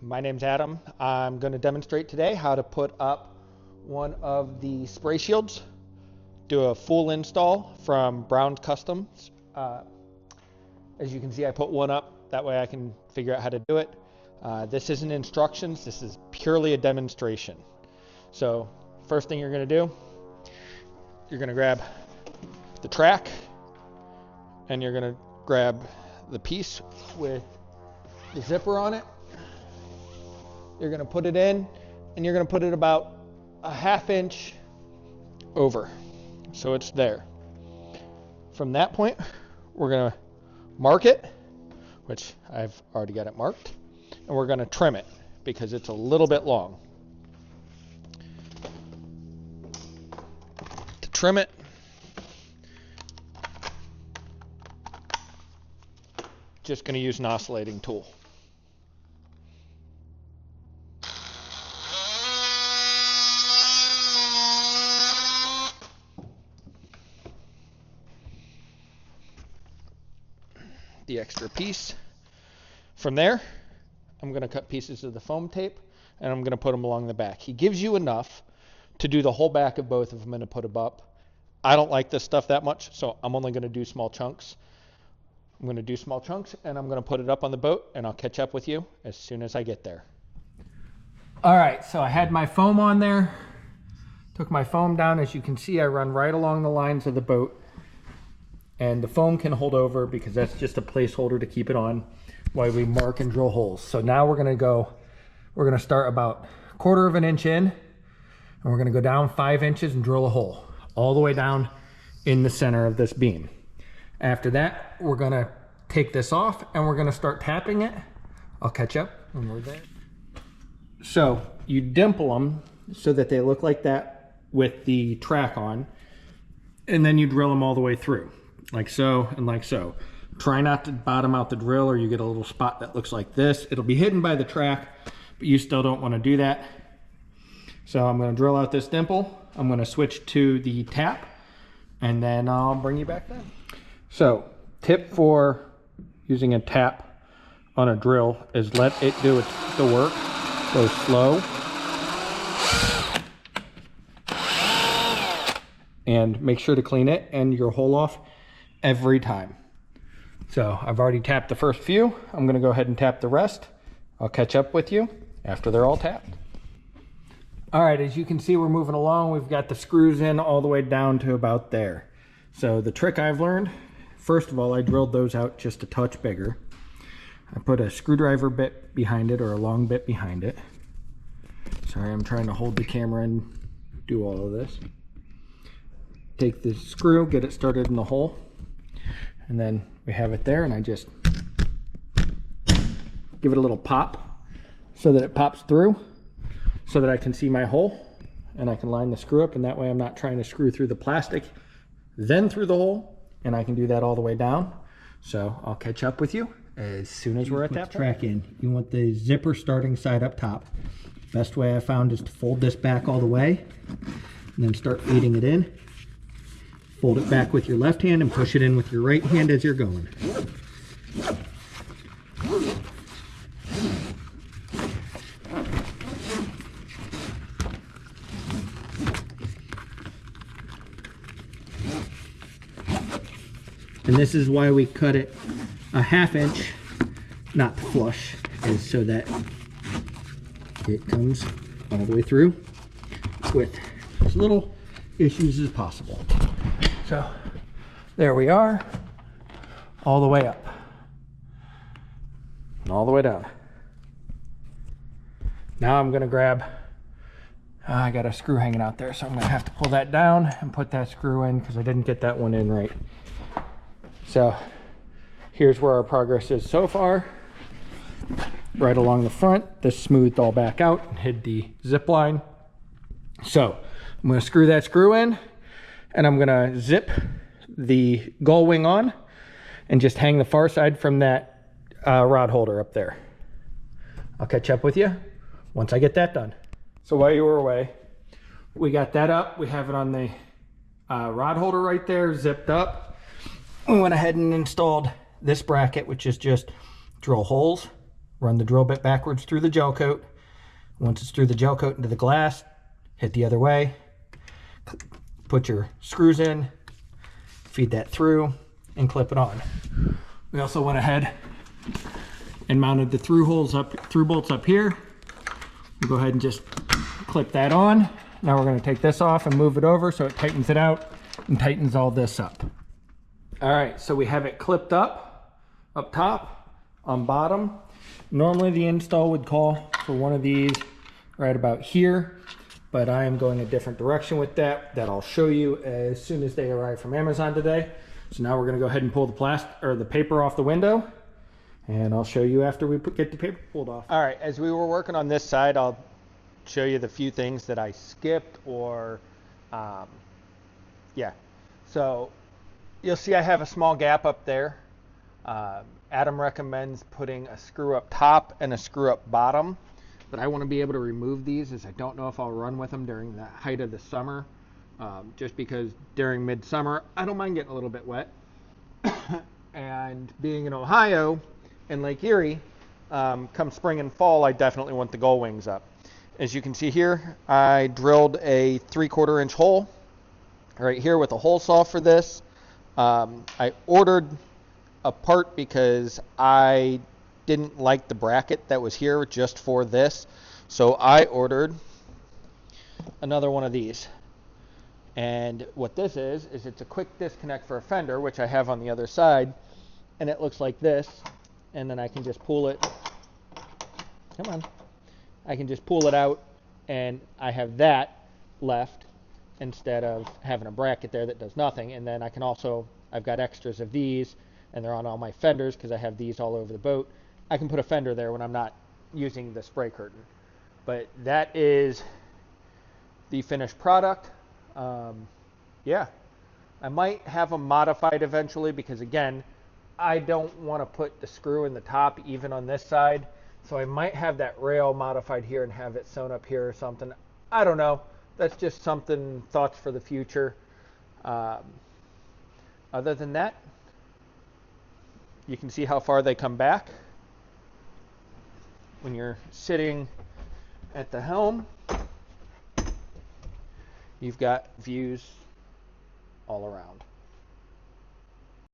My name's Adam. I'm going to demonstrate today how to put up one of the spray shields, do a full install from Brown's Customs. As you can see, I put one up, that way I can figure out how to do it. This isn't instructions, this is purely a demonstration. So first thing you're going to do, you're going to grab the track and you're going to grab the piece with the zipper on it. You're going to put it in and you're going to put it about a ½ inch over, so it's there. From that point, we're going to mark it, which I've already got it marked, and we're going to trim it because it's a little bit long. To trim it, just going to use an oscillating tool. The extra piece. From there, I'm going to cut pieces of the foam tape and I'm going to put them along the back. He gives you enough to do the whole back of both of them and to put them up. I don't like this stuff that much, so I'm only going to do small chunks. I'm going to do small chunks and I'm going to put it up on the boat and I'll catch up with you as soon as I get there. All right, so I had my foam on there, took my foam down. As you can see, I run right along the lines of the boat. And the foam can hold over because that's just a placeholder to keep it on while we mark and drill holes. So now we're gonna start about 1/4 inch in, and we're gonna go down 5 inches and drill a hole all the way down in the center of this beam. After that, we're gonna take this off and we're gonna start tapping it. I'll catch up when we're there. So you dimple them so that they look like that with the track on, and then you drill them all the way through. Like so and like so. Try not to bottom out the drill or you get a little spot that looks like this. It'll be hidden by the track, but you still don't want to do that. So I'm going to drill out this dimple. I'm going to switch to the tap and then I'll bring you back then. So tip for using a tap on a drill is let it do the work. Go slow. And make sure to clean it and your hole off every time. So I've already tapped the first few. I'm going to go ahead and tap the rest. I'll catch up with you after they're all tapped. All right, as you can see, we're moving along. We've got the screws in all the way down to about there. So the trick I've learned, first of all, I drilled those out just a touch bigger. I put a screwdriver bit behind it, or a long bit behind it. Sorry, I'm trying to hold the camera and do all of this. Take the screw, get it started in the hole, and then we have it there, and I just give it a little pop so that it pops through so that I can see my hole and I can line the screw up, and that way I'm not trying to screw through the plastic then through the hole, and I can do that all the way down. So I'll catch up with you as soon as we're at that track in. You want the zipper starting side up top. Best way I found is to fold this back all the way and then start feeding it in. Fold it back with your left hand and push it in with your right hand as you're going. And this is why we cut it a ½ inch, not flush, is so that it comes all the way through with as little issues as possible. So there we are, all the way up and all the way down. Now I'm gonna grab, I got a screw hanging out there, so I'm gonna have to pull that down and put that screw in because I didn't get that one in right. So here's where our progress is so far. Right along the front, this smoothed all back out and hid the zip line. So I'm gonna screw that screw in, and I'm gonna zip the gull wing on and just hang the far side from that rod holder up there. I'll catch up with you once I get that done. So while you were away, we got that up. We have it on the rod holder right there, zipped up. We went ahead and installed this bracket, which is just drill holes run the drill bit backwards through the gel coat. Once it's through the gel coat into the glass, hit the other way, put your screws in, feed that through, and clip it on. We also went ahead and mounted the through bolts up here. We'll go ahead and just clip that on. Now we're going to take this off and move it over so it tightens it out and tightens all this up. All right, so we have it clipped up top, on bottom. Normally the install would call for one of these right about here, but I am going a different direction with that I'll show you as soon as they arrive from Amazon today. So now we're going to go ahead and pull the paper off the window, and I'll show you after we get the paper pulled off. All right, as we were working on this side, I'll show you the few things that I skipped or yeah. So you'll see I have a small gap up there. Adam recommends putting a screw up top and a screw up bottom, but I want to be able to remove these as I don't know if I'll run with them during the height of the summer, just because during midsummer I don't mind getting a little bit wet. And being in Ohio and Lake Erie, come spring and fall, I definitely want the gull wings up. As you can see here, I drilled a 3/4 inch hole right here with a hole saw for this. I ordered a part because I didn't like the bracket that was here just for this. So I ordered another one of these. And what this is it's a quick disconnect for a fender, which I have on the other side. And it looks like this. And then I can just pull it. Come on. I can just pull it out and I have that left instead of having a bracket there that does nothing. And then I can also, I've got extras of these and they're on all my fenders because I have these all over the boat. I can put a fender there when I'm not using the spray curtain. But that is the finished product. Yeah, I might have them modified eventually because again, I don't want to put the screw in the top even on this side. So I might have that rail modified here and have it sewn up here or something. I don't know. That's just something, thoughts for the future. Other than that, you can see how far they come back when you're sitting at the helm. You've got views all around.